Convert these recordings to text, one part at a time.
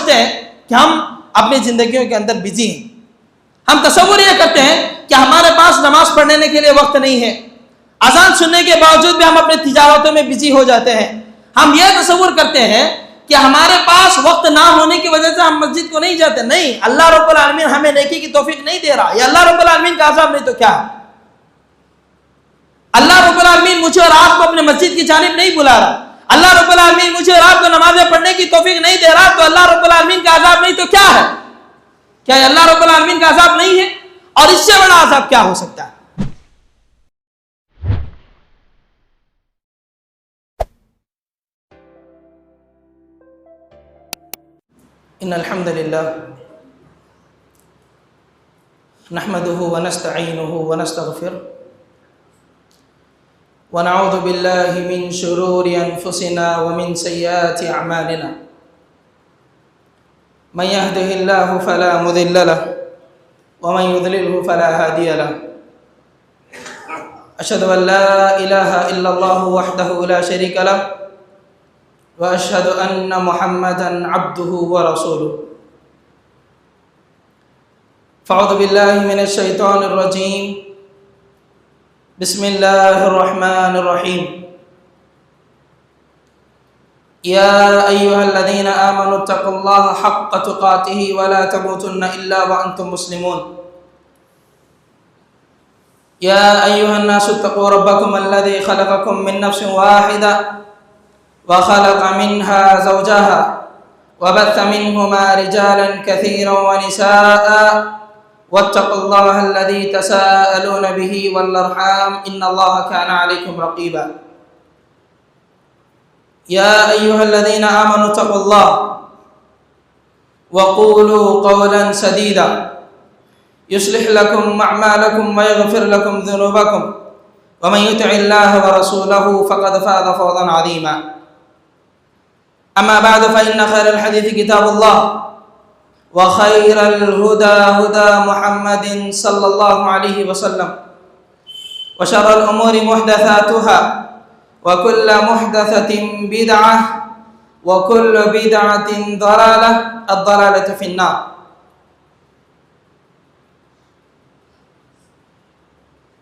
سمجھتے ہیں کہ ہم اپنی زندگیوں کے اندر بزی ہیں. ہم تصور یہ کرتے ہیں کہ ہمارے پاس نماز پڑھنے کے لیے وقت نہیں ہے. اذان سننے کے باوجود بھی ہم اپنے تجارتوں میں بزی ہو جاتے ہیں. ہم یہ تصور کرتے ہیں کہ ہمارے پاس وقت نہ ہونے کی وجہ سے ہم مسجد کو نہیں جاتے. نہیں، اللہ رب العالمین ہمیں نیکی کی توفیق نہیں دے رہا. یہ اللہ رب العالمین کا عذاب نہیں تو کیا ہے؟ اللہ رب العالمین مجھے اور آپ کو اپنے مسجد کی جانب نہیں بلا رہا. اللہ رب العالمین مجھے اور آپ کو نمازیں پڑھنے کی توفیق نہیں دے رہا. تو اللہ رب العالمین کا عذاب نہیں تو کیا ہے؟ کیا یہ اللہ رب العالمین کا عذاب نہیں ہے؟ اور اس سے بڑا عذاب کیا ہو سکتا ہے؟ ان الحمد للہ نحمده ونستعینه ونستغفره ونعوذ باللہ من شرور انفسنا ومن سیئات اعمالنا من يهده الله فلا مضل له ومن يضلله فلا هادي له اشهد ان لا اله الا الله وحده لا شريك له واشهد ان محمدا عبده ورسوله فاعوذ بالله من الشيطان الرجيم بسم الله الرحمن الرحيم يا أيها الذين آمنوا اتقوا الله حق تقاته ولا تموتن إلا وأنتم مسلمون يا أيها الناس اتقوا ربكم الذي خلقكم من نفس واحدة وخلق منها زوجها وبث منهما رجالا كثيرا ونساء واتقوا الله الذي تساءلون به والأرحام إن الله كان عليكم رقيبا يا أيها الذين آمنوا اتقوا الله وقولوا قولا سديدا يصلح لكم أعمالكم ويغفر لكم ذنوبكم ومن يطع الله ورسوله فقد فاز فوزا عظيما أما بعد فإن خير الحديث كتاب الله وخير الهدى هدى محمد صلى الله عليه وسلم وشر الأمور محدثاتها وكل محدثة بدعة وكل بدعة ضلالة الضلالة في النار.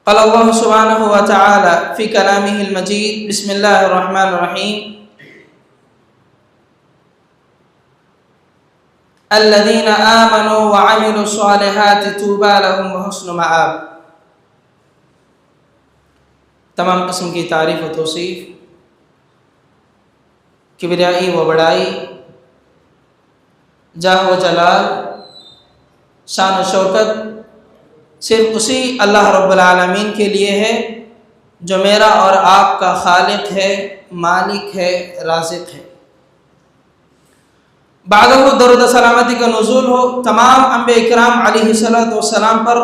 قال الله سبحانه وتعالى في كلامه المجيد بسم الله الرحمن الرحيم الذين آمنوا وعملوا الصالحات طوبى لهم وحسن مآب. تمام قسم کی تعریف و توصیف، کبریائی و بڑائی، جاہ و جلال، شان و شوکت صرف اسی اللہ رب العالمین کے لیے ہے جو میرا اور آپ کا خالق ہے، مالک ہے، رازق ہے. بعدہ درود و سلامتی کا نزول ہو تمام انبیاء اکرام علیہ السلام پر،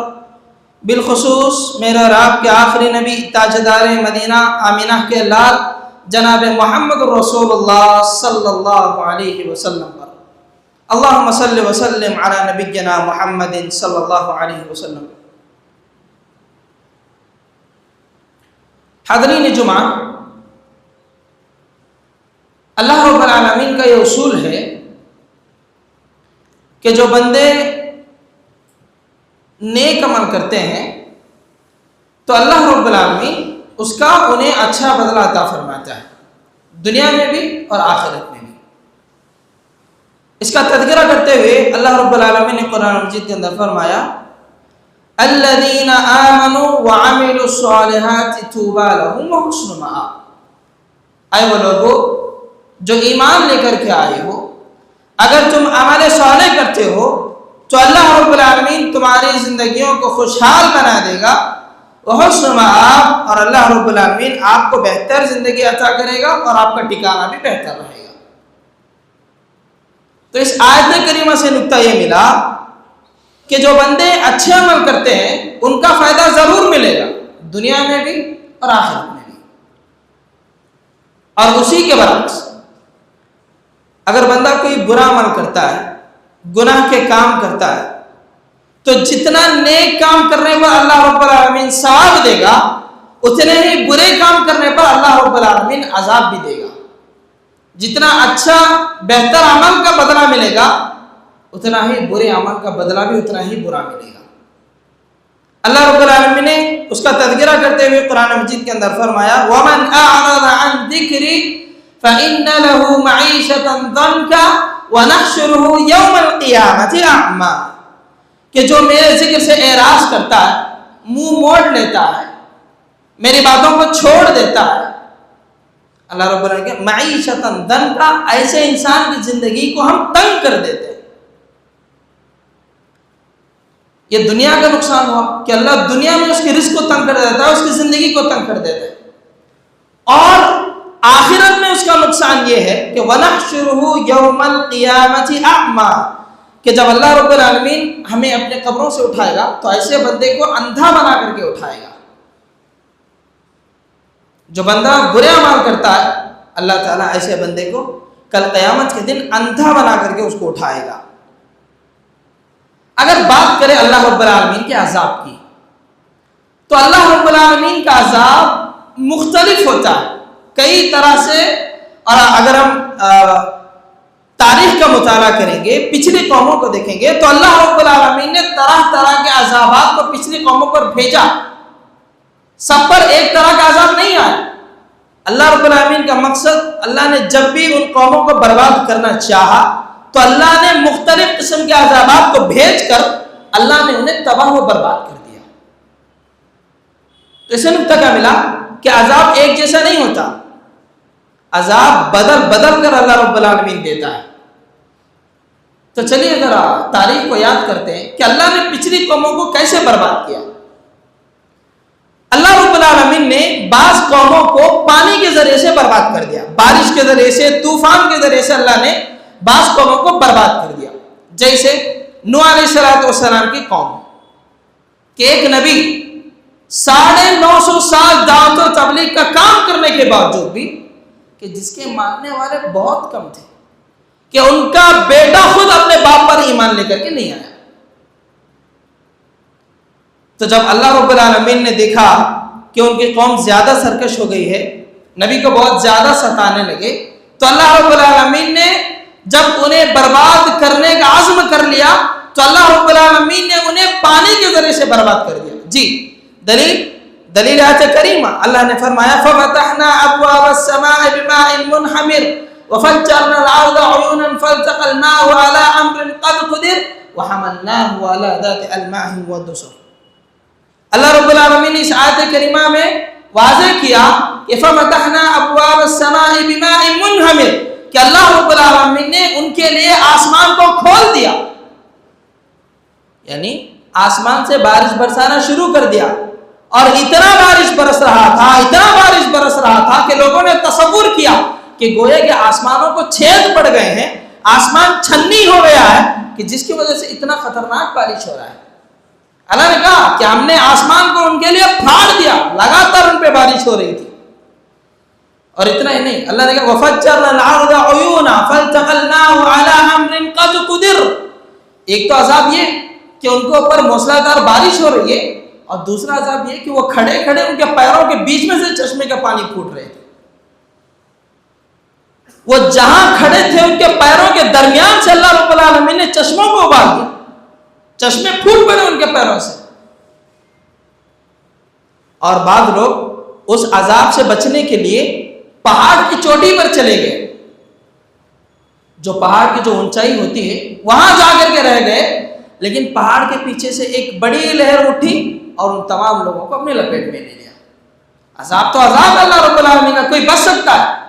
بالخصوص میرے اور آپ کے آخری نبی تاجدار مدینہ آمینہ کے لال جناب محمد رسول اللہ صلی اللہ علیہ وسلم پر. اللہم صل وسلم علی نبینا محمد صلی اللہ علیہ وسلم. حاضرین جمعہ، اللہ رب العالمین کا یہ اصول ہے کہ جو بندے نیک عمل کرتے ہیں تو اللہ رب العالمین اس کا انہیں اچھا بدلہ عطا فرماتا ہے، دنیا میں بھی اور آخرت میں بھی. اس کا تذکرہ کرتے ہوئے اللہ رب العالمین نے قرآن مجید کے اندر فرمایا الذین آمنوا وعملوا الصالحات طوبی لہم وحسن مآب. اے وہ لوگو جو ایمان لے کر کے آئے ہو، اگر تم عمل صالح کرتے ہو تو اللہ رب العالمین تمہاری زندگیوں کو خوشحال بنا دے گا، وحسن مآب، اور اللہ رب العالمین آپ کو بہتر زندگی عطا کرے گا اور آپ کا ٹھکانہ بھی بہتر رہے گا. تو اس آیت کریمہ سے نکتہ یہ ملا کہ جو بندے اچھے عمل کرتے ہیں ان کا فائدہ ضرور ملے گا، دنیا میں بھی اور آخرت میں بھی. اور اسی کے برعکس اگر بندہ کوئی برا عمل کرتا ہے، گناہ کے کام کرتا ہے، تو جتنا نیک کام کرنے پر اللہ رب العالمین ثواب دے گا، اتنے ہی برے کام کرنے پر اللہ رب العالمین عذاب بھی دے گا. جتنا اچھا بہتر عمل کا بدلہ ملے گا، اتنا ہی برے عمل کا بدلہ بھی اتنا ہی برا ملے گا۔ اللہ رب العالمین نے اس کا تذکرہ کرتے ہوئے قرآن مجید کے اندر فرمایا وَمَنْ أَعْرَضَ عَنْ ذِكْرِي فَإِنَّ لَهُ مَعِيشَةً ضَنْكَ وَنَحْشُرُهُ يَوْمَ الْقِيَامَةِ أَعْمَى، کہ جو میرے ذکر سے اعراض کرتا ہے، منہ موڑ لیتا ہے، میری باتوں کو چھوڑ دیتا ہے، اللہ رب العالمین کہ معیشتاً ضنکا، ایسے انسان کی زندگی کو ہم تنگ کر دیتے ہیں۔ یہ دنیا کا نقصان ہوا کہ اللہ دنیا میں اس کی رزق کو تنگ کر دیتا ہے، اس کی زندگی کو تنگ کر دیتا ہے، اور آخرت میں اس کا نقصان یہ ہے کہ وَنَحْشُرُهُ يَوْمَ الْقِيَامَةِ أَعْمَى، کہ جب اللہ رب العالمین ہمیں اپنے قبروں سے اٹھائے گا تو ایسے بندے کو اندھا بنا کر کے اٹھائے گا۔ جو بندہ برے اعمال کرتا ہے اللہ تعالیٰ ایسے بندے کو کل قیامت کے دن اندھا بنا کر کے اس کو اٹھائے گا۔ اگر بات کریں اللہ رب العالمین کے عذاب کی تو اللہ رب العالمین کا عذاب مختلف ہوتا ہے کئی طرح سے، اور اگر ہم تاریخ کا مطالعہ کریں گے، پچھلی قوموں کو دیکھیں گے تو اللہ رب العالمین نے طرح طرح کے عذابات کو پچھلی قوموں پر بھیجا، سب پر ایک طرح کا عذاب نہیں آیا۔ اللہ رب العالمین کا مقصد، اللہ نے جب بھی ان قوموں کو برباد کرنا چاہا تو اللہ نے مختلف قسم کے عذابات کو بھیج کر اللہ نے انہیں تباہ و برباد کر دیا۔ تو اسے نقطہ کیا ملا کہ عذاب ایک جیسا نہیں ہوتا، عذاب بدل بدل کر اللہ رب العالمین دیتا ہے۔ تو چلیے ذرا تاریخ کو یاد کرتے ہیں کہ اللہ نے پچھلی قوموں کو کیسے برباد کیا۔ اللہ رب العالمین نے بعض قوموں کو پانی کے ذریعے سے برباد کر دیا، بارش کے ذریعے سے، طوفان کے ذریعے سے اللہ نے بعض قوموں کو برباد کر دیا۔ جیسے نوح علیہ السلام کی قوم کہ ایک نبی 950 سال دعوت و تبلیغ کا کام کرنے کے باوجود بھی کہ جس کے ماننے والے بہت کم تھے، کہ ان کا بیٹا خود اپنے باپ پر ایمان لے کر کے نہیں آیا۔ تو جب اللہ رب العالمین نے دیکھا کہ ان کی قوم زیادہ سرکش ہو گئی ہے، نبی کو بہت زیادہ ستانے لگے، تو اللہ رب العالمین نے جب انہیں برباد کرنے کا عزم کر لیا تو اللہ رب العالمین نے انہیں پانی کے ذریعے سے برباد کر دیا۔ جی دلیل آیت کریمہ، اللہ نے فرمایا فَفَتَحْنَا أَبْوَابَ السَّمَاءِ بِمَاءٍ مُنْهَمِرٍ وَفَجَّرْنَا الْأَرْضَ عُيُونًا فَالْتَقَى الْمَاءُ عَلَى أَمْرٍ قَدْ قُدِرَ وَحَمَلْنَاهُ عَلَى ذَاتِ أَلْوَاحٍ وَدُسُرٍ۔ اللہ رب العالمین نے اس آیت کریمہ میں واضح کیا کہ فَفَتَحْنَا أَبْوَابَ السَّمَاءِ بِمَاءٍ مُنْهَمِرٍ، کہ اللہ رب العالمین نے ان کے لیے آسمان کو کھول دیا، یعنی آسمان سے بارش برسانا شروع کر دیا، اور اتنا بارش برس رہا تھا کہ لوگوں نے تصور کیا کہ گویا کہ آسمانوں کو چھید پڑ گئے ہیں، آسمان چھنی ہو گیا ہے، کہ جس کی وجہ سے اتنا خطرناک بارش ہو رہا ہے۔ اللہ نے کہا کہ ہم نے آسمان کو ان کے لیے پھاڑ دیا، لگاتار ان پہ بارش ہو رہی تھی۔ اور اتنا ہی نہیں، اللہ نے کہا وَفَجَّرْنَا الْأَرْضَ عُيُونًا فَالْتَقَى الْمَاءُ عَلَى أَمْرٍ قَدْ قُدِرَ۔ ایک تو عذاب یہ کہ ان کے اوپر موسلادھار بارش ہو رہی ہے، اور دوسرا عذاب یہ کہ وہ کھڑے کھڑے ان کے پیروں کے بیچ میں سے چشمے کا پانی پھوٹ رہے تھے۔ وہ جہاں کھڑے تھے ان کے پیروں کے درمیان سے اللہ رب العالمین نے چشموں کو ابال دیا، چشمے پھوٹ پڑے ان کے پیروں سے۔ اور بعض لوگ اس عذاب سے بچنے کے لیے پہاڑ کی چوٹی پر چلے گئے، جو پہاڑ کی جو اونچائی ہوتی ہے وہاں جا کر کے رہ گئے، لیکن پہاڑ کے پیچھے سے ایک بڑی لہر اٹھی اور ان تمام لوگوں کو اپنے لپیٹ میں لے لیا۔ عذاب تو عذاب اللہ رب العالمین کا، کوئی بچ سکتا ہے؟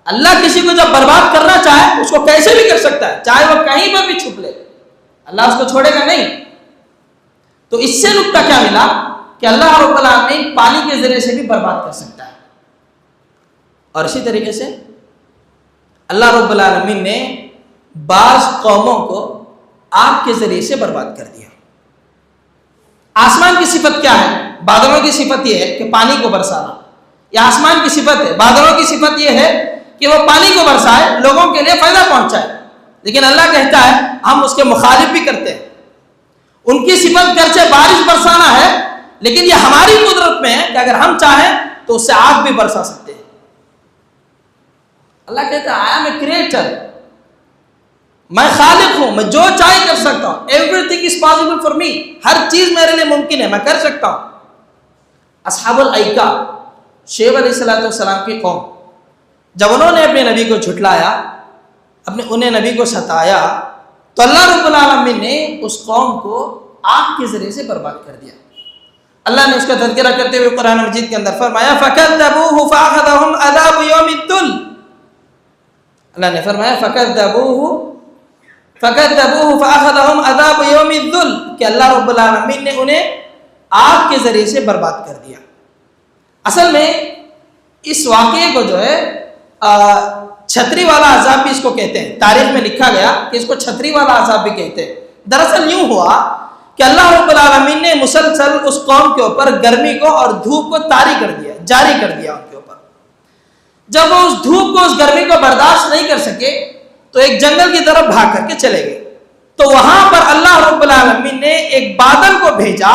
اللہ کسی کو جب برباد کرنا چاہے اس کو کیسے بھی کر سکتا ہے، چاہے وہ کہیں پر بھی چھپ لے، اللہ اس کو چھوڑے گا نہیں۔ تو اس سے نقطہ کیا ملا کہ اللہ رب العالمین پانی کے ذریعے سے بھی برباد کر سکتا ہے، اور اسی طریقے سے اللہ رب العالمین نے بعض قوموں کو آگ کے ذریعے سے برباد کر دیا۔ آسمان کی صفت کیا ہے؟ بادلوں کی صفت یہ ہے کہ پانی کو برسانا، یہ آسمان کی صفت ہے۔ بادلوں کی صفت یہ ہے کہ وہ پانی کو برسائے، لوگوں کے لیے فائدہ پہنچائے، لیکن اللہ کہتا ہے ہم اس کے مخالف بھی کرتے ہیں۔ ان کی صفت گرچہ بارش برسانا ہے، لیکن یہ ہماری قدرت میں ہے کہ اگر ہم چاہیں تو اس سے آگ بھی برسا سکتے ہیں۔ اللہ کہتا ہے آئی ایم اے کریٹر، میں خالق ہوں, میں جو چاہے کر سکتا ہوں. Everything is possible for me, ہر چیز میرے لیے ممکن ہے, میں کر سکتا ہوں. اصحاب الایکا, شعیب علیہ السلام کی قوم, جب انہوں نے اپنے نبی کو جھٹلایا, انہیں نبی کو ستایا, تو اللہ رب العالمین نے اس قوم کو آگ کے ذریعے سے برباد کر دیا. اللہ نے اس کا تذکرہ کرتے ہوئے قرآن مجید کے اندر فرمایا فَكَذَّبُوهُ فَأَخَذَهُمْ عَذَابُ يَوْمِ الذُّلِّ. اللہ نے فرمایا فَكَذَّبُوهُ فَأَخَذَهُمْ عَذَابُ يَوْمِ الذُّلِّ, کہ اللہ رب العالمین نے انہیں آگ کے ذریعے سے برباد کر دیا. اصل میں اس واقعے کو جو ہے چھتری والا عذاب بھی اس کو کہتے ہیں. تاریخ میں لکھا گیا کہ اس کو چھتری والا عذاب بھی کہتے ہیں. دراصل یوں ہوا کہ اللہ رب العالمین نے مسلسل اس قوم کے اوپر گرمی کو اور دھوپ کو جاری کر دیا ان کے اوپر. جب وہ اس دھوپ کو, اس گرمی کو برداشت نہیں کر سکے تو ایک جنگل کی طرف بھاگ کر کے چلے گئے. تو وہاں پر اللہ رب العالمین نے ایک بادل کو بھیجا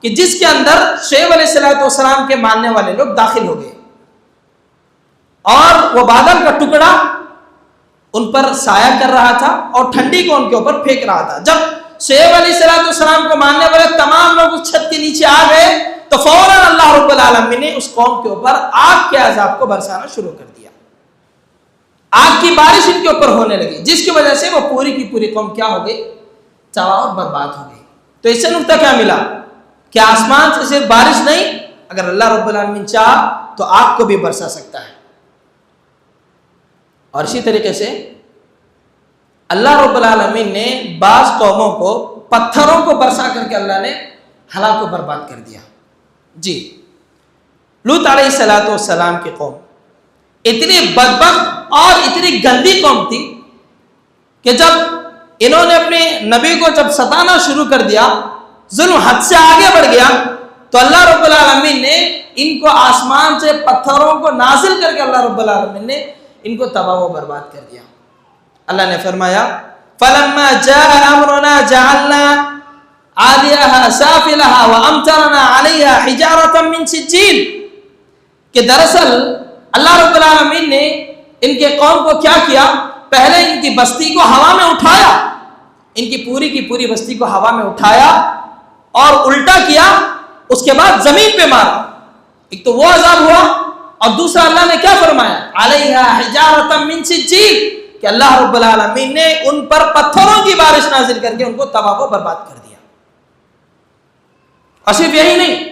کہ جس کے اندر شعیب علیہ السلام کے ماننے والے لوگ داخل ہو گئے, اور وہ بادل کا ٹکڑا ان پر سایہ کر رہا تھا اور ٹھنڈی کو ان کے اوپر پھینک رہا تھا. جب شعیب علیہ السلام کو ماننے والے تمام لوگ اس چھت کے نیچے آ گئے تو فوراً اللہ رب العالمین نے اس قوم کے اوپر آگ کے عذاب کو برسانا شروع کر دیا. آگ کی بارش ان کے اوپر ہونے لگی, جس کی وجہ سے وہ پوری کی پوری قوم کیا ہو گئی, تباہ اور برباد ہو گئی. تو اس سے نقطہ کیا ملا کہ آسمان سے صرف بارش نہیں, اگر اللہ رب العالمین چاہا تو آگ کو بھی برسا سکتا ہے. اور اسی طریقے سے اللہ رب العالمین نے بعض قوموں کو پتھروں کو برسا کر کے اللہ نے ہلاک و برباد کر دیا. جی, لوط علیہ السلام کی قوم اتنی بدبخت اور اتنی گندی قوم تھی کہ جب انہوں نے اپنے نبی کو جب ستانا شروع کر دیا, ظلم حد سے آگے بڑھ گیا, تو اللہ رب العالمین نے ان کو آسمان سے پتھروں کو نازل کر کے اللہ رب العالمین نے ان کو تباہ و برباد کر دیا. اللہ نے فرمایا فَلَمَّا جَاءَ أَمْرُنَا جَعَلْنَا عَالِيَهَا سَافِلَهَا وَأَمْطَرْنَا عَلَيْهَا حِجَارَةً مِّن سِجِّيلٍ, کہ دراصل اللہ رب العالمین نے ان کے قوم کو کیا کیا, پہلے ان کی بستی کو ہوا میں اٹھایا, ان کی پوری بستی کو ہوا میں اٹھایا اور الٹا کیا, اس کے بعد زمین پہ مارا. ایک تو وہ عذاب ہوا, اور دوسرا اللہ نے کیا فرمایا علیہا حجارۃ من سجیل, کہ اللہ رب العالمین نے ان پر پتھروں کی بارش نازل کر کے ان کو تباہ و برباد کر دیا. اور صرف یہی نہیں,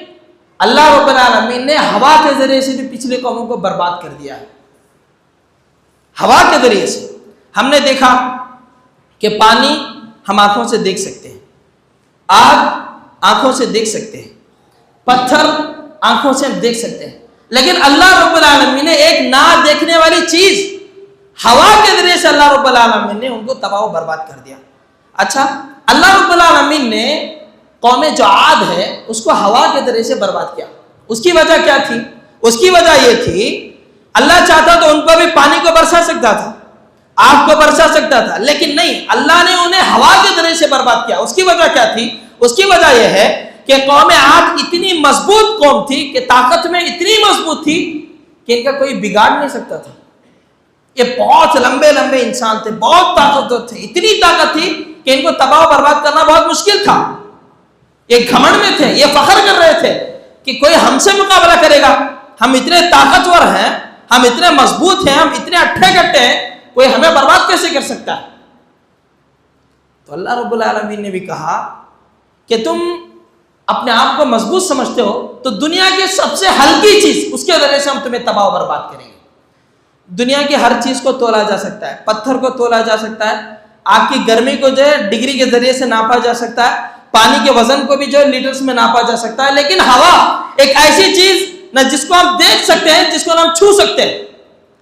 اللہ رب العالمین نے ہوا کے ذریعے سے بھی پچھلے قوموں کو برباد کر دیا ہے. ہوا کے ذریعے سے ہم نے دیکھا کہ پانی ہم آنکھوں سے دیکھ سکتے ہیں, آگ آنکھوں سے دیکھ سکتے ہیں, پتھر آنکھوں سے ہم دیکھ سکتے ہیں, لیکن اللہ رب العالمین نے ایک نہ دیکھنے والی چیز ہوا کے ذریعے سے اللہ رب العالمین نے ان کو تباہ و برباد کر دیا. اچھا, اللہ رب العالمین نے قوم جو عاد ہے اس کو ہوا کے ذریعے سے برباد کیا. اس کی وجہ کیا تھی؟ اس کی وجہ یہ تھی اللہ چاہتا تو ان پر بھی پانی کو برسا سکتا تھا, آگ کو برسا سکتا تھا, لیکن نہیں, اللہ نے انہیں ہوا کے ذریعے سے برباد کیا. اس کی وجہ کیا تھی؟ اس کی وجہ یہ ہے کہ قوم عاد اتنی مضبوط قوم تھی کہ طاقت میں اتنی مضبوط تھی کہ ان کا کوئی بگاڑ نہیں سکتا تھا. یہ بہت لمبے انسان تھے, بہت طاقتور تھے, اتنی طاقت تھی کہ ان کو تباہ و برباد کرنا بہت مشکل تھا. یہ گھمنڈ میں تھے, یہ فخر کر رہے تھے کہ کوئی ہم سے مقابلہ کرے گا, ہم اتنے طاقتور ہیں, ہم اتنے مضبوط ہیں, ہم اتنے اٹھے کٹے ہیں, کوئی ہمیں برباد کیسے کر سکتا ہے. تو اللہ رب العالمین نے بھی کہا کہ تم اپنے آپ کو مضبوط سمجھتے ہو تو دنیا کی سب سے ہلکی چیز, اس کے ذریعے سے ہم تمہیں تباہ و برباد کریں گے. دنیا کی ہر چیز کو تولا جا سکتا ہے, پتھر کو تولا جا سکتا ہے, آگ کی گرمی کو جو ہے ڈگری کے ذریعے سے ناپا جا سکتا ہے, پانی کے وزن کو بھی جو ہے لیٹرز میں ناپا جا سکتا ہے, لیکن ہوا ایک ایسی چیز نہ جس کو ہم دیکھ سکتے ہیں, جس کو ہم چھو سکتے ہیں.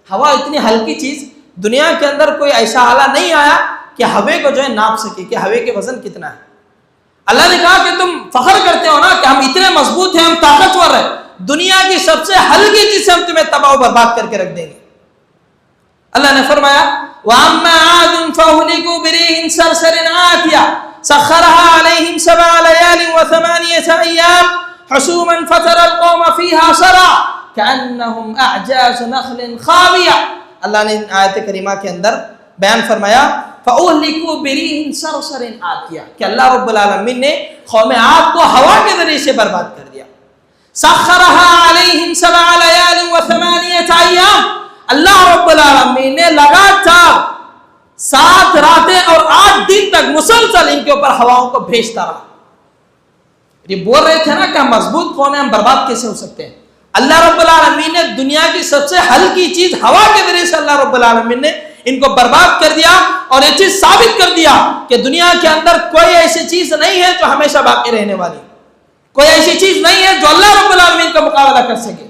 ہوا اتنی ہلکی چیز, دنیا کے اندر کوئی ایسا آلہ نہیں آیا کہ ہوے کو جو ہے ناپ سکے کہ ہوے کے وزن کتنا ہے. اللہ نے کہا کہ تم فخر کرتے ہو نا کہ ہم اتنے مضبوط ہیں, ہم طاقتور ہیں, دنیا کی سب سے ہلکی چیز سے ہم تمہیں تباہ و برباد کر کے رکھ دیں گے. اللہ نے فرمایا وَأَمَّا عَادٌ فَأُهْلِكُوا بِرِيحٍ صَرْصَرٍ عَاتِيَةٍ سَخَّرَهَا عَلَيْهِمْ 7 لَيَالٍ و8 أَيَّامٍ حُسُومًا فَتَرَى الْقَوْمَ فِيهَا صَرْعًا كَأَنَّهُمْ أَعْجَازُ نَخْلٍ خَاوِيَةٍ. اللہ نے آیت کریمہ کے اندر بیان فرمایا فَأُهْلِكُوا بِرِيحٍ صَرْصَرٍ عَاتِيَةٍ کہ اللہ رب العالمین نے قوم عاد کو ہوا کے ذریعے سے برباد کر دیا. سَخَّرَهَا عَلَيْهِمْ 7 لَيَالٍ و8 أَيَّامٍ اللہ رب العالمین نے لگاتار 7 راتیں اور 8 دن تک مسلسل ان کے اوپر ہواؤں کو بھیجتا رہا. یہ بول رہے تھے نا کہ ہم مضبوط قوم ہیں, ہم برباد کیسے ہو سکتے ہیں. اللہ رب العالمین نے دنیا کی سب سے ہلکی چیز ہوا کے ذریعے سے اللہ رب العالمین نے ان کو برباد کر دیا, اور یہ چیز ثابت کر دیا کہ دنیا کے اندر کوئی ایسی چیز نہیں ہے جو ہمیشہ باقی رہنے والی, کوئی ایسی چیز نہیں ہے جو اللہ رب العالمین کا مقابلہ کر سکے,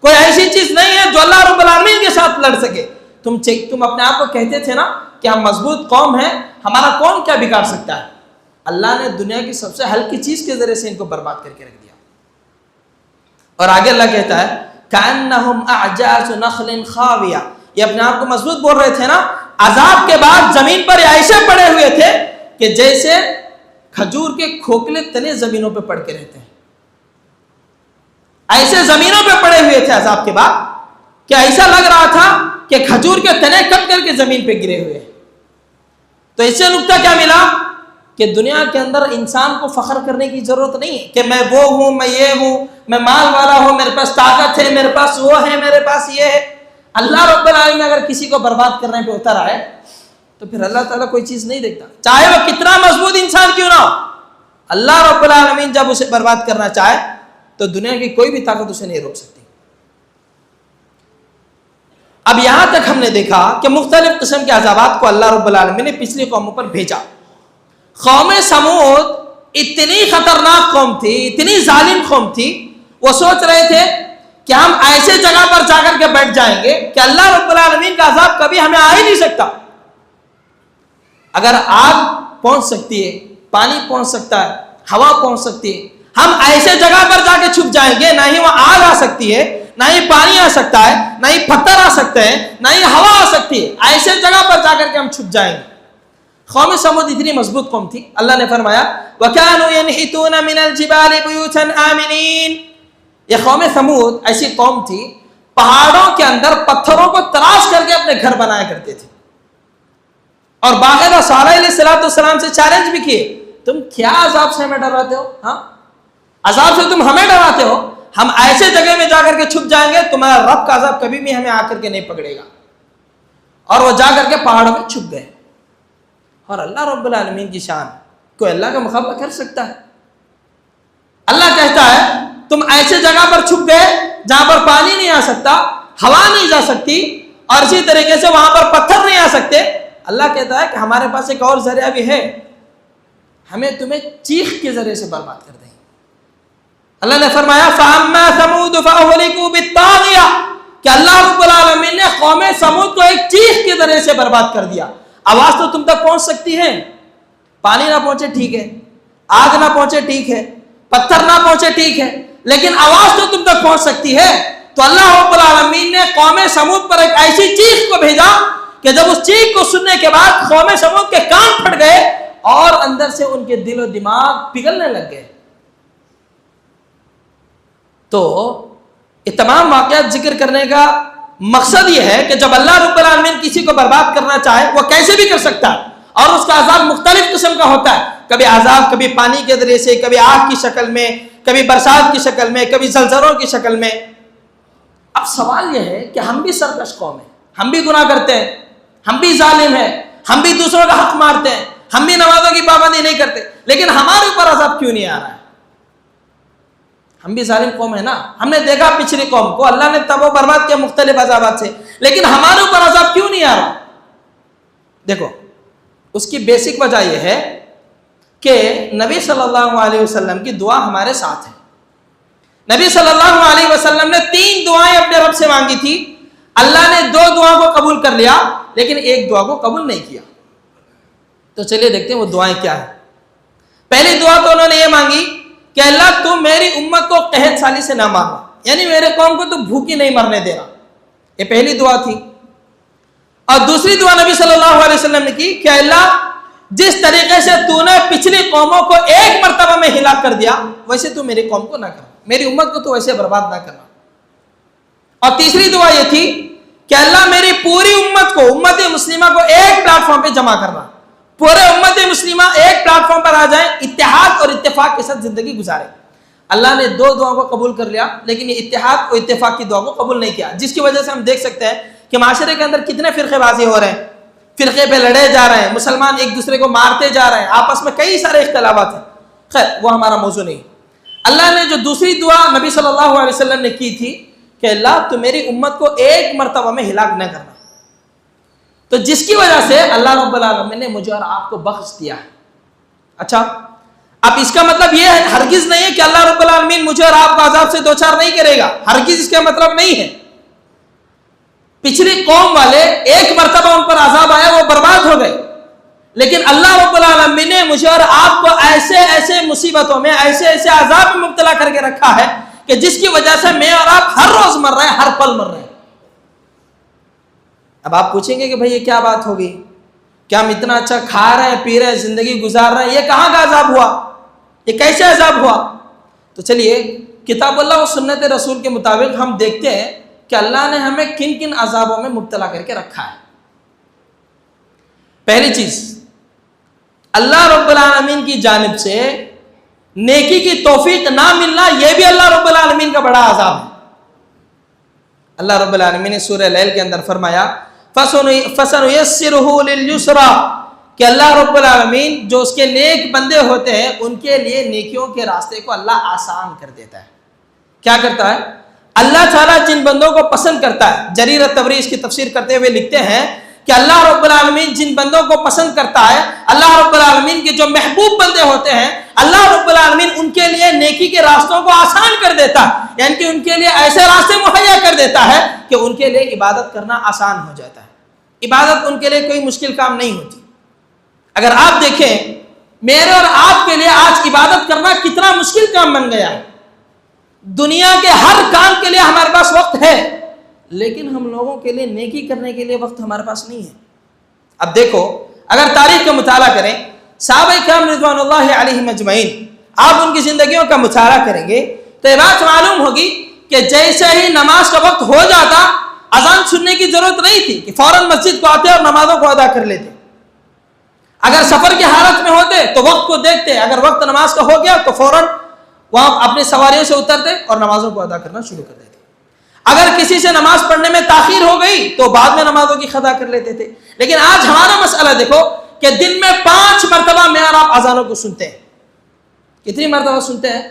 کوئی ایسی چیز نہیں ہے جو اللہ رب العالمین کے ساتھ لڑ سکے. تم اپنے آپ کو کہتے تھے نا کہ ہم مضبوط قوم ہیں, ہمارا کون کیا بگاڑ سکتا ہے. اللہ نے دنیا کی سب سے ہلکی چیز کے ذریعے سے ان کو برباد کر کے رکھ دیا. اور آگے اللہ کہتا ہے كَأَنَّهُمْ أَعْجَازُ نَخْلٍ خَاوِيَةٍ, یہ اپنے آپ کو مضبوط بول رہے تھے نا. عذاب کے بعد زمین پر ایسے پڑے ہوئے تھے کہ جیسے کھجور کے کھوکھلے تنے زمینوں پہ پڑ کے رہتے ہیں. ایسے زمینوں پہ پڑے ہوئے تھے عذاب کے بعد کہ ایسا لگ رہا تھا کہ کھجور کے تنے کٹ کر کے زمین پہ گرے ہوئے. تو اس سے نکتہ کیا ملا کہ دنیا کے اندر انسان کو فخر کرنے کی ضرورت نہیں ہے کہ میں وہ ہوں, میں یہ ہوں, میں مال والا ہوں, میرے پاس طاقت ہے, میرے پاس وہ ہے, میرے پاس یہ ہے. اللہ رب العالمین اگر کسی کو برباد کرنے پہ اتر آئے تو پھر اللہ تعالیٰ کوئی چیز نہیں دیکھتا, چاہے وہ کتنا مضبوط انسان کیوں نہ ہو. اللہ رب العالمین جب اسے برباد کرنا چاہے تو دنیا کی کوئی بھی طاقت اسے نہیں روک سکتی. اب یہاں تک ہم نے دیکھا کہ مختلف قسم کے عذابات کو اللہ رب العالمین نے پچھلی قوموں پر بھیجا. قوم سمود اتنی خطرناک قوم تھی, اتنی ظالم قوم تھی, وہ سوچ رہے تھے کہ ہم ایسے جگہ پر جا کر کے بیٹھ جائیں گے کہ اللہ رب العالمین کا عذاب کبھی ہمیں آ ہی نہیں سکتا. اگر آگ پہنچ سکتی ہے, پانی پہنچ سکتا ہے, ہوا پہنچ سکتی ہے, ہم ایسے جگہ پر جا کے چھپ جائیں گے, نہ ہی وہ آگ آ سکتی ہے, نہ ہی پانی آ سکتا ہے, نہ ہی پتھر آ سکتے ہیں, نہ ہی ہوا آ سکتی ہے. ایسے جگہ پر جا کر کے ہم چھپ جائیں گے. قوم سمود اتنی مضبوط قوم تھی. اللہ نے فرمایا وَكَانُوا يَنْحِتُونَ مِنَ الْجِبَالِ بُيُوتًا آمِنِينَ. یہ قوم سمود ایسی قوم تھی پہاڑوں کے اندر پتھروں کو تراش کر کے اپنے گھر بنایا کرتے تھے, اور باقاعدہ صالح علیہ السلام سے چیلنج بھی کیے, تم کیا عذاب سے ہمیں ڈراتے ہو, ہاں عذاب سے تم ہمیں ڈراتے ہو, ہم ایسے جگہ میں جا کر کے چھپ جائیں گے, تمہارا رب کا عذاب کبھی بھی ہمیں آ کر کے نہیں پکڑے گا. اور وہ جا کر کے پہاڑوں میں چھپ گئے. اور اللہ رب العالمین کی شان, کوئی اللہ کا مقابلہ کر سکتا ہے؟ اللہ کہتا ہے تم ایسے جگہ پر چھپ گئے جہاں پر پانی نہیں آ سکتا, ہوا نہیں جا سکتی, اور اسی طریقے سے وہاں پر پتھر نہیں آ سکتے. اللہ کہتا ہے کہ ہمارے پاس ایک اور ذریعہ بھی ہے, ہمیں تمہیں چیخ کے ذریعے سے برباد کر دیں. اللہ نے فرمایا فَأَمَّا ثَمُودُ فَأُهْلِكُوا بِالطَّاغِيَةِ کہ اللہ رب العالمین نے قوم سمود کو ایک چیخ کے ذریعے سے برباد کر دیا. آواز تو تم تک پہنچ سکتی ہے, پانی نہ پہنچے ٹھیک ہے, آگ نہ پہنچے ٹھیک ہے, پتھر نہ پہنچے ٹھیک ہے, لیکن آواز تو تم تک پہنچ سکتی ہے. تو اللہ رب العالمین نے قوم سمود پر ایک ایسی چیخ کو بھیجا کہ جب اس چیخ کو سننے کے بعد قوم سمود کے کان پھٹ گئے اور اندر سے ان کے دل و دماغ پگھلنے لگ گئے. تو یہ تمام واقعات ذکر کرنے کا مقصد یہ ہے کہ جب اللہ رب العالمین کسی کو برباد کرنا چاہے وہ کیسے بھی کر سکتا ہے, اور اس کا عذاب مختلف قسم کا ہوتا ہے. کبھی عذاب کبھی پانی کے ذریعے سے, کبھی آگ کی شکل میں, کبھی برسات کی شکل میں, کبھی زلزلوں کی شکل میں. اب سوال یہ ہے کہ ہم بھی سرکش قوم ہیں, ہم بھی گناہ کرتے ہیں, ہم بھی ظالم ہیں, ہم بھی دوسروں کا حق مارتے ہیں, ہم بھی نمازوں کی پابندی نہیں کرتے, لیکن ہمارے اوپر عذاب کیوں نہیں آ رہا ہے؟ ہم بھی ظالم قوم ہے نا. ہم نے دیکھا پچھلی قوم کو اللہ نے تب و برباد کیا مختلف عذابات سے, لیکن ہمارے اوپر عذاب کیوں نہیں آ رہا؟ دیکھو اس کی بیسک وجہ یہ ہے کہ نبی صلی اللہ علیہ وسلم کی دعا ہمارے ساتھ ہے. نبی صلی اللہ علیہ وسلم نے 3 دعائیں اپنے رب سے مانگی تھی. اللہ نے 2 دعا کو قبول کر لیا, لیکن ایک دعا کو قبول نہیں کیا. تو چلیے دیکھتے ہیں وہ دعائیں کیا ہیں. پہلی دعا تو انہوں نے یہ مانگی کہ اللہ تو میری امت کو قحط سالی سے نہ مارنا, یعنی میرے قوم کو تو بھوکی نہیں مرنے دینا. یہ پہلی دعا تھی. اور دوسری دعا نبی صلی اللہ علیہ وسلم نے کی کہ اللہ جس طریقے سے تو نے پچھلی قوموں کو ایک مرتبہ میں ہلاک کر دیا ویسے تو میری قوم کو نہ کرنا, میری امت کو تو ویسے برباد نہ کرنا. اور تیسری دعا یہ تھی کہ اللہ میری پوری امت کو، امت مسلمہ کو ایک پلیٹ فارم پہ جمع کرنا، پورے امت مسلمہ ایک پلیٹ فارم پر آ جائیں، اتحاد اور اتفاق کے ساتھ زندگی گزارے۔ اللہ نے دو دعاؤں کو قبول کر لیا، لیکن یہ اتحاد اور اتفاق کی دعا کو قبول نہیں کیا، جس کی وجہ سے ہم دیکھ سکتے ہیں کہ معاشرے کے اندر کتنے فرقے بازی ہو رہے ہیں، فرقے پہ لڑے جا رہے ہیں، مسلمان ایک دوسرے کو مارتے جا رہے ہیں، آپس میں کئی سارے اختلافات ہیں۔ خیر وہ ہمارا موضوع نہیں۔ اللہ نے جو دوسری دعا نبی صلی اللہ علیہ وسلم نے کی تھی کہ اللہ تو میری امت کو ایک مرتبہ میں ہلاک نہ کرنا، تو جس کی وجہ سے اللہ رب العالمین نے مجھے اور آپ کو بخش دیا ہے۔ اچھا اب اس کا مطلب یہ ہے ہرگز نہیں ہے کہ اللہ رب العالمین مجھے اور آپ کو عذاب سے دوچار نہیں کرے گا، ہرگز اس کا مطلب نہیں ہے۔ پچھلی قوم والے ایک مرتبہ ان پر عذاب آیا، وہ برباد ہو گئے، لیکن اللہ رب العالمین نے مجھے اور آپ کو ایسے ایسے مصیبتوں میں، ایسے ایسے عذاب میں مبتلا کر کے رکھا ہے کہ جس کی وجہ سے میں اور آپ ہر روز مر رہے ہیں، ہر پل مر رہے ہیں۔ اب آپ پوچھیں گے کہ بھئی یہ کیا بات ہوگی، کیا ہم اتنا اچھا کھا رہے ہیں، پی رہے ہیں، زندگی گزار رہے ہیں، یہ کہاں کا عذاب ہوا، یہ کیسے عذاب ہوا؟ تو چلیے کتاب اللہ و سنت رسول کے مطابق ہم دیکھتے ہیں کہ اللہ نے ہمیں کن کن عذابوں میں مبتلا کر کے رکھا ہے۔ پہلی چیز، اللہ رب العالمین کی جانب سے نیکی کی توفیق نہ ملنا، یہ بھی اللہ رب العالمین کا بڑا عذاب ہے۔ اللہ رب العالمین نے سورہ لیل کے اندر فرمایا فَسَنُيَسِّرُهُ لِلْيُسْرَى کہ اللہ رب العالمین جو اس کے نیک بندے ہوتے ہیں ان کے لیے نیکیوں کے راستے کو اللہ آسان کر دیتا ہے۔ کیا کرتا ہے؟ اللہ تعالیٰ جن بندوں کو پسند کرتا ہے، جریر الطبری اس کی تفسیر کرتے ہوئے لکھتے ہیں کہ اللہ رب العالمین جن بندوں کو پسند کرتا ہے، اللہ رب العالمین کے جو محبوب بندے ہوتے ہیں، اللہ رب العالمین ان کے لیے نیکی کے راستوں کو آسان کر دیتا ہے، یعنی کہ ان کے لیے ایسے راستے مہیا کر دیتا ہے کہ ان کے لیے عبادت کرنا آسان ہو جاتا ہے۔ عبادت ان کے لیے کوئی مشکل کام نہیں ہوتی۔ اگر آپ دیکھیں میرے اور آپ کے لیے آج عبادت کرنا کتنا مشکل کام بن گیا ہے۔ دنیا کے ہر کام کے لیے ہمارے پاس وقت ہے، لیکن ہم لوگوں کے لیے نیکی کرنے کے لیے وقت ہمارے پاس نہیں ہے۔ اب دیکھو اگر تاریخ کا مطالعہ کریں، صحابہ کرام رضوان اللہ علیہم اجمعین، آپ ان کی زندگیوں کا مطالعہ کریں گے تو یہ بات معلوم ہوگی کہ جیسے ہی نماز کا وقت ہو جاتا، اذان سننے کی ضرورت نہیں تھی کہ فوراً مسجد کو آتے اور نمازوں کو ادا کر لیتے۔ اگر سفر کی حالت میں ہوتے تو وقت کو دیکھتے، اگر وقت نماز کا ہو گیا تو فوراً وہاں اپنی سواریوں سے اترتے اور نمازوں کو ادا کرنا شروع کر دیتے۔ اگر کسی سے نماز پڑھنے میں تاخیر ہو گئی تو بعد میں نمازوں کی قضا کر لیتے تھے۔ لیکن آج ہمارا مسئلہ دیکھو کہ دن میں 5 مرتبہ میں اور آپ اذانوں کو سنتے ہیں۔ کتنی مرتبہ سنتے ہیں؟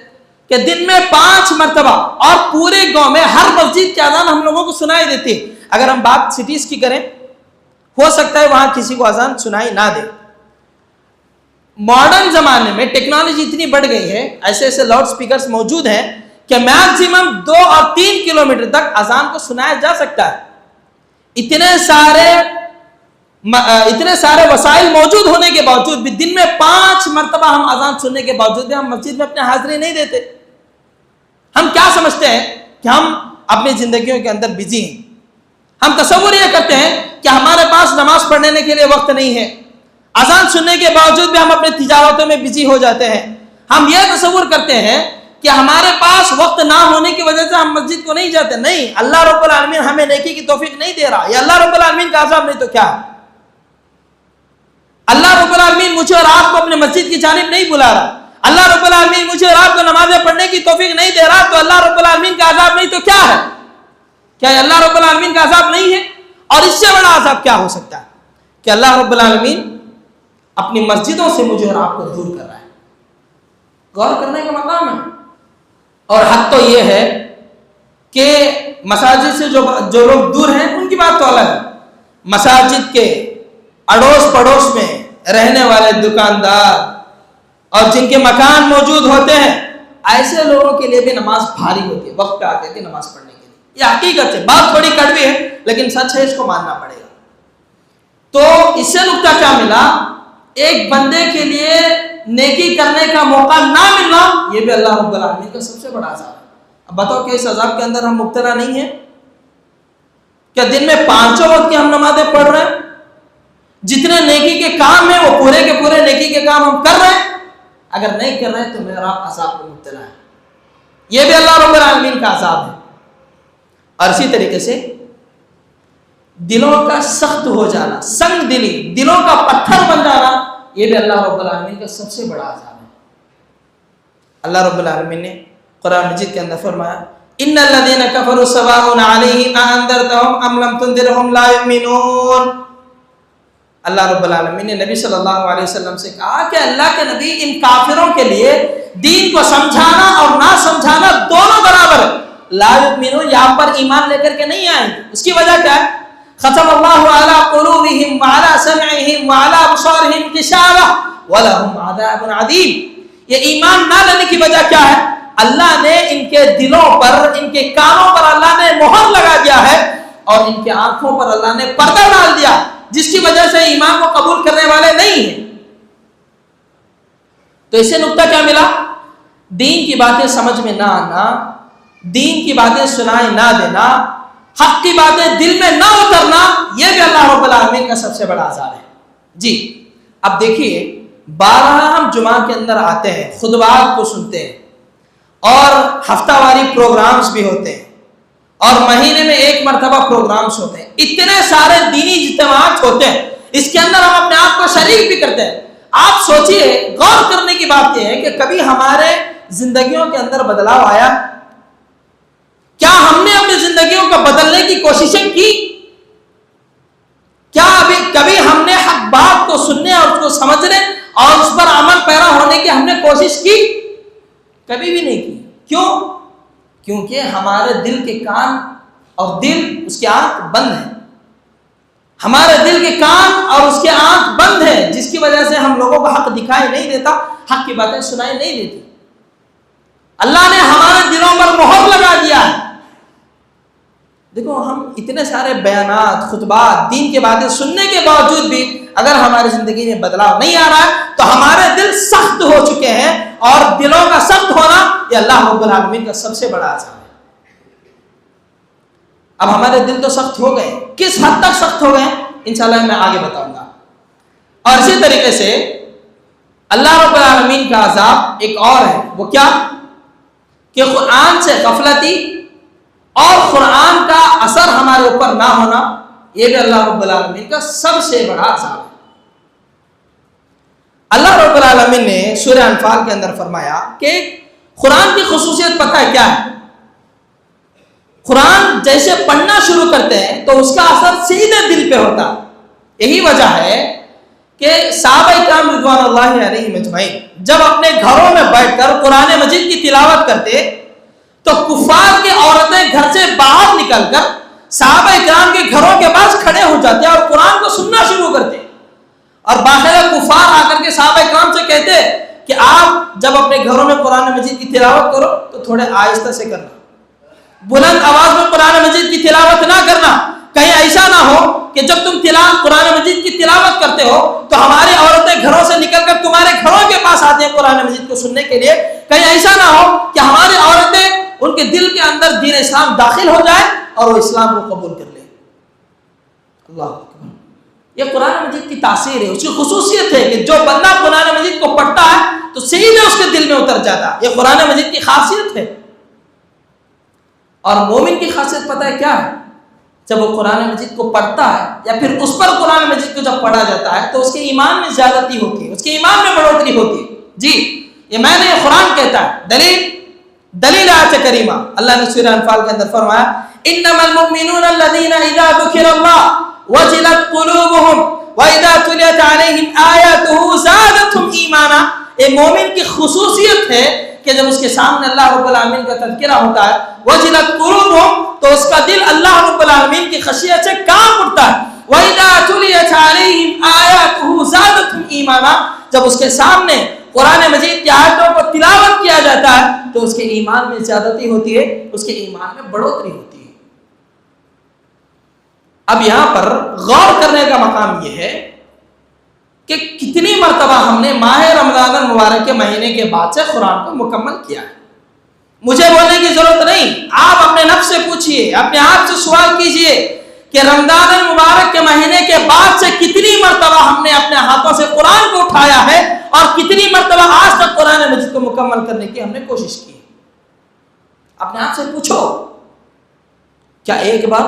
کہ دن میں 5 مرتبہ، اور پورے گاؤں میں ہر مسجد کی اذان ہم لوگوں کو سنائی دیتی ہے۔ اگر ہم بات سٹیز کی کریں، ہو سکتا ہے وہاں کسی کو اذان سنائی نہ دے۔ ماڈرن زمانے میں ٹیکنالوجی اتنی بڑھ گئی ہے، ایسے ایسے لاؤڈ سپیکرز موجود ہیں کہ میکسیمم 2 اور 3 کلومیٹر تک اذان کو سنایا جا سکتا ہے۔ اتنے سارے وسائل موجود ہونے کے باوجود بھی دن میں 5 مرتبہ ہم اذان سننے کے باوجود بھی ہم مسجد میں اپنے حاضری نہیں دیتے۔ ہم کیا سمجھتے ہیں کہ ہم اپنی زندگیوں کے اندر بزی ہیں۔ ہم تصور یہ کرتے ہیں کہ ہمارے پاس نماز پڑھنے کے لیے وقت نہیں ہے، اذان سننے کے باوجود بھی ہم اپنے تجارتوں میں بزی ہو جاتے ہیں۔ ہم یہ تصور کرتے ہیں کہ ہمارے پاس وقت نہ ہونے کی وجہ سے ہم مسجد کو نہیں جاتے۔ نہیں، اللہ رب العالمین ہمیں نیکی کی توفیق نہیں دے رہا، یہ اللہ رب العالمین کا عذاب نہیں تو کیا ہے؟ اللہ رب العالمین مجھے اور آپ کو اپنے مسجد کی جانب نہیں بلا رہا، اللہ رب العالمین مجھے اور آپ کو نمازیں پڑھنے کی توفیق نہیں دے رہا، تو اللہ رب العالمین کا عذاب نہیں تو کیا ہے؟ کیا یہ اللہ رب العالمین کا عذاب نہیں ہے؟ اور اس سے بڑا عذاب کیا ہو سکتا ہے کہ اللہ رب العالمین اپنی مسجدوں سے مجھے اور آپ کو دور کر رہا ہے۔ غور کرنے کا مقام ہے۔ اور حق تو یہ ہے کہ مساجد سے جو لوگ دور ہیں ان کی بات تو الگ ہے، مساجد کے اڑوس پڑوس میں رہنے والے دکاندار اور جن کے مکان موجود ہوتے ہیں، ایسے لوگوں کے لیے بھی نماز بھاری ہوتی ہے، وقت پہ آتے تھے نماز پڑھنے کے لیے۔ یہ حقیقت ہے، بات تھوڑی کڑوی ہے لیکن سچ ہے، اس کو ماننا پڑے گا۔ تو اس سے نقطہ کیا ملا؟ ایک بندے کے لیے نیکی کرنے کا موقع نہ ملنا، یہ بھی اللہ رب العالمین کا سب سے بڑا عذاب ہے۔ اب بتاؤ کہ اس عذاب کے اندر ہم مبتلا نہیں ہیں؟ کیا دن میں 5 وقت کی ہم نمازیں پڑھ رہے ہیں؟ جتنے نیکی کے کام ہیں وہ پورے کے پورے نیکی کے کام ہم کر رہے ہیں؟ اگر نہیں کر رہے ہیں تو میرا آپ عذاب میں مبتلا ہے، یہ بھی اللہ رب العالمین کا عذاب ہے۔ اور اسی طریقے سے دلوں کا سخت ہو جانا، سنگ دلی، دلوں کا پتھر بن جانا، یہ بھی اللہ رب العالمین کا سب سے بڑا عذاب ہے۔ اللہ رب العالمین نے قرآن مجید کے اندر فرمایا ان الذين كفروا سواء عليهم أأنذرتهم ام لم تنذرهم لا يؤمنون۔ اللہ رب العالمین نے نبی صلی اللہ علیہ وسلم سے کہا کہ اللہ کے نبی ان کافروں کے لیے دین کو سمجھانا اور نہ سمجھانا دونوں برابر ہے۔ لا یؤمنون یہاں پر ایمان لے کر کے نہیں آئیں، اس کی وجہ کیا ہے؟ ختم اللہ علی قلوبہم وعلی سمعہم وعلی ابصارہم غشاوہ ولہم عذاب عظیم۔ یہ ایمان نہ لینے کی وجہ کیا ہے؟ اللہ نے ان کے دلوں پر، ان کے کانوں پر اللہ نے مہر لگا دیا ہے اور ان کے آنکھوں پر اللہ نے پردہ ڈال دیا، جس کی وجہ سے ایمان کو قبول کرنے والے نہیں ہیں۔ تو اسے نقطہ کیا ملا؟ دین کی باتیں سمجھ میں نہ آنا، دین کی باتیں سنائی نہ دینا، حق کی باتیں دل میں نہ اترنا، یہ بھی اللہ رب العالمین کا سب سے بڑا عذاب ہے۔ جی اب دیکھیے، بارہا ہم جمعہ کے اندر آتے ہیں، خطبات کو سنتے ہیں اور ہفتہ واری پروگرامز بھی ہوتے ہیں اور مہینے میں ایک مرتبہ پروگرامز ہوتے ہیں، اتنے سارے دینی اجتماعات ہوتے ہیں، اس کے اندر ہم اپنے آپ کو شریک بھی کرتے ہیں۔ آپ سوچئے، غور کرنے کی بات یہ ہے کہ کبھی ہمارے زندگیوں کے اندر بدلاؤ آیا؟ کیا ہم نے اپنی زندگیوں کو بدلنے کی کوششیں کی؟ کیا کبھی ہم نے حق بات کو سننے اور اس کو سمجھنے اور اس پر عمل پیرا ہونے کی ہم نے کوشش کی؟ کبھی بھی نہیں کی۔ کیوں؟ کیونکہ ہمارے دل کے کان اور دل اس کے آنکھ بند ہیں، ہمارے دل کے کان اور اس کے آنکھ بند ہیں، جس کی وجہ سے ہم لوگوں کو حق دکھائی نہیں دیتا، حق کی باتیں سنائی نہیں دیتی۔ اللہ نے ہمارے دلوں پر مہر لگا دیا ہے۔ دیکھو، ہم اتنے سارے بیانات، خطبات، دین کی باتیں سننے کے باوجود بھی اگر ہماری زندگی میں بدلاؤ نہیں آ رہا ہے تو ہمارے دل سخت ہو چکے ہیں، اور دلوں کا سخت ہونا یہ اللہ رب العالمین کا سب سے بڑا عذاب ہے۔ اب ہمارے دل تو سخت ہو گئے، کس حد تک سخت ہو گئے انشاءاللہ میں آگے بتاؤں گا۔ اور اسی طریقے سے اللہ رب العالمین کا عذاب ایک اور ہے، وہ کیا؟ کہ قرآن سے غفلتی اور قرآن کا اثر ہمارے اوپر نہ ہونا، یہ بھی اللہ رب العالمین کا سب سے بڑا عذاب ہے۔ اللہ رب العالمین نے سورہ انفال کے اندر فرمایا کہ قرآن کی خصوصیت پتہ ہے کیا ہے؟ قرآن جیسے پڑھنا شروع کرتے ہیں تو اس کا اثر سیدھے دل پہ ہوتا ہے۔ یہی وجہ ہے کہ صحابہ کرام رضوان اللہ علیہم اجمعین جب اپنے گھروں میں بیٹھ کر قرآن مجید کی تلاوت کرتے تو کفار کی عورتیں گھر سے باہر نکل کر صحابہ کرام کے گھروں کے پاس کھڑے ہو جاتے اور قرآن کو سننا شروع کرتے، اور باقاعدہ کفار آ کر کے صحابہ کرام سے کہتے کہ آپ جب اپنے گھروں میں قرآن مجید کی تلاوت کرو تو تھوڑے آہستہ سے کرنا، بلند آواز میں قرآن مجید کی تلاوت نہ کرنا، کہیں ایسا نہ ہو کہ جب تم قرآن مجید کی تلاوت کرتے ہو تو ہماری عورتیں گھروں سے نکل کر تمہارے گھروں کے پاس آتے ہیں قرآن مجید کو سننے کے لیے، کہیں ایسا نہ ہو کہ ہماری عورتیں ان کے دل کے اندر دین اسلام داخل ہو جائے اور وہ اسلام کو قبول کر لیں۔ اللہ اکبر، یہ قرآن مجید کی تاثیر ہے، اس کی خصوصیت ہے کہ جو بندہ قرآن مجید کو پڑھتا ہے تو سیدھے اس کے دل میں اتر جاتا ہے، یہ قرآن مجید کی خاصیت ہے۔ اور مومن کی خاصیت پتہ ہے کیا ہے؟ جب وہ قرآن مجید کو پڑھتا ہے یا پھر اس پر قرآن مجید کو جب پڑھا جاتا ہے تو اس کے ایمان میں زیادتی ہوتی ہے، اس کے ایمان میں بڑھوتری ہوتی ہے۔ جی یہ میں نے، یہ قرآن کہتا ہے، دلیل آیت کریمہ اللہ نے سورہ انفال کے اندر فرمایا انما المؤمنون الذين اذا ذكر الله وجلت قلوبهم واذا تليت عليهم آياته زادتهم ایمانا۔ یہ مومن کی خصوصیت ہے کہ جب اس کے سامنے اللہ رب العالمین کا تذکرہ ہوتا ہے وجلت قلوبهم تو اس کا دل اللہ رب العالمین کی خشیت سے کانپ اٹھتا ہے، واذا تليت عليهم آياته زادتهم ایمانا، جب اس کے سامنے قرآن مجید کی آیتوں کو تلاوت کیا جاتا ہے تو اس کے ایمان میں زیادتی ہوتی ہے، اس کے ایمان میں بڑھوتری ہوتی ہے۔ اب یہاں پر غور کرنے کا مقام یہ ہے کہ کتنی مرتبہ ہم نے ماہ رمضان المبارک کے مہینے کے بعد سے قرآن کو مکمل کیا ہے۔ مجھے بولنے کی ضرورت نہیں، آپ اپنے نفس سے پوچھئے، اپنے آپ سے سوال کیجئے کہ رمضان المبارک کے مہینے کے بعد سے کتنی مرتبہ ہم نے اپنے ہاتھوں سے قرآن کو اٹھایا ہے اور کتنی مرتبہ آج تک قرآن مجید کو مکمل کرنے کی ہم نے کوشش کی۔ اپنے آپ سے پوچھو، کیا ایک بار،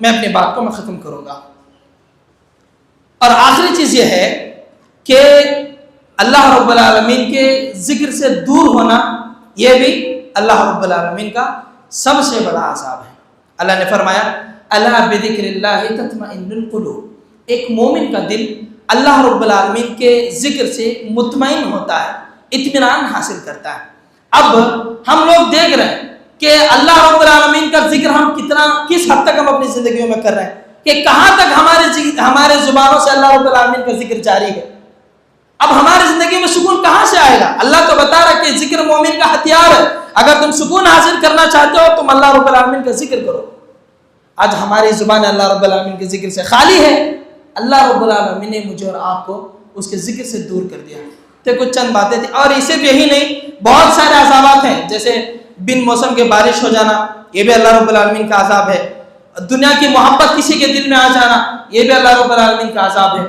میں اپنی بات کو میں ختم کروں گا. اور آخری چیز یہ ہے کہ اللہ رب العالمین کے ذکر سے دور ہونا یہ بھی اللہ رب العالمین کا سب سے بڑا عذاب ہے. اللہ نے فرمایا الا بذکر اللہ تطمئن القلوب. ایک مومن کا دل اللہ رب العالمین کے ذکر سے مطمئن ہوتا ہے, اطمینان حاصل کرتا ہے. اب ہم لوگ دیکھ رہے ہیں کہ اللہ رب العالمین کا ذکر ہم کس حد تک ہم اپنی زندگیوں میں کر رہے ہیں, کہ کہاں تک ہمارے زبانوں سے اللہ رب العالمین کا ذکر جاری ہے. اب ہماری زندگی میں سکون کہاں سے آئے گا؟ اللہ تو بتا رہا کہ ذکر مومن کا ہتھیار ہے. اگر تم سکون حاصل کرنا چاہتے ہو تم اللہ رب العالمین کا ذکر کرو. آج ہماری زبان اللہ رب العالمین کے ذکر سے خالی ہے. اللہ رب العالمین نے مجھے اور آپ کو اس کے ذکر سے دور کر دیا. تو کچھ چند باتیں تھیں, اور اسے یہی نہیں, بہت سارے عذابات ہیں, جیسے بن موسم کے بارش ہو جانا, یہ بھی اللہ رب العالمین کا عذاب ہے. دنیا کی محبت کسی کے دل میں آ جانا, یہ بھی اللہ رب العالمین کا عذاب ہے.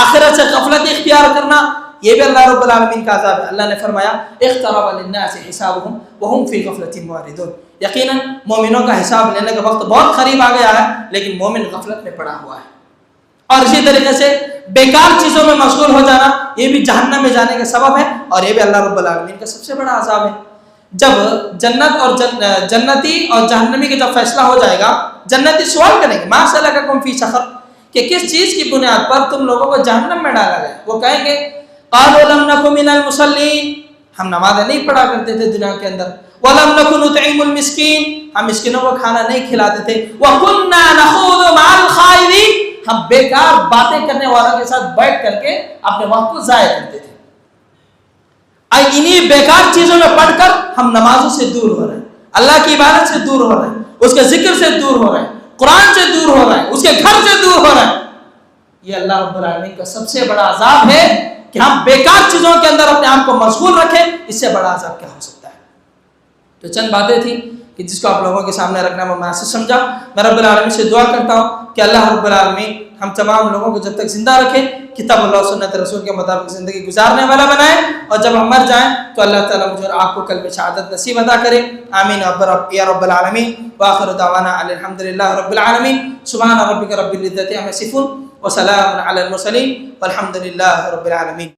آخرت سے غفلت اختیار کرنا, یہ بھی اللہ رب العالمین کا عذاب ہے. اللہ نے فرمایا اقترب للناس حسابهم وهم في غفلة معرضون. یقیناً مومنوں کا حساب لینے کا وقت بہت قریب آ گیا ہے, لیکن مومن غفلت میں پڑا ہوا ہے. اور اسی طریقے سے بیکار چیزوں میں مشغول ہو جانا, یہ بھی جہنم میں جانے کا سبب ہے, اور یہ بھی اللہ رب العالمین کا سب سے بڑا عذاب ہے. جب جنت اور جنتی اور جہنمی کا جب فیصلہ ہو جائے گا, جنتی سوال کریں گے ما سلککم فی سقر, کہ کس چیز کی بنیاد پر تم لوگوں کو جہنم میں ڈالا گیا. وہ کہیں گے قالوا لم نک من المصلین, ہم نمازیں نہیں پڑھا کرتے تھے دنیا کے اندر. ولم نک نطعم المسکین, ہم مسکینوں کو کھانا نہیں کھلاتے تھے. وکنا نخوض مع الخائضین, ہم بیکار باتیں کرنے والوں کے ساتھ بیٹھ کر کے اپنے وقت کو ضائع کرتے تھے. انہی بیکار چیزوں میں پڑھ کر ہم نمازوں سے دور ہو رہے ہیں, اللہ کی عبادت سے دور ہو رہے ہیں, اس کے ذکر سے دور ہو رہے ہیں, قرآن سے دور ہو رہے ہیں, اس کے گھر سے دور ہو رہے ہیں. یہ اللہ رب العالمین کا سب سے بڑا عذاب ہے کہ ہم بیکار چیزوں کے اندر اپنے آپ کو مشغول رکھیں. اس سے بڑا عذاب کیا ہو سکتا ہے؟ تو چند باتیں تھیں کہ جس کو آپ لوگوں کے سامنے رکھنا میں مناسب سمجھا. میں رب العالمین سے دعا کرتا ہوں کہ اللہ رب العالمین ہم تمام لوگوں کو جب تک زندہ رکھے, کتاب اللہ سنت رسول کے مطابق زندگی گزارنے والا بنائے, اور جب ہم مر جائیں تو اللہ تعالیٰ مجھے اور آپ کو کلمہ شہادت نصیب عطا کرے. آمین یا رب العالمین. وآخر دعوانا الحمدللہ رب العالمین. سبحان ربک رب العزۃ عما یصفون وسلام علی المرسلین والحمد للہ رب العالمین.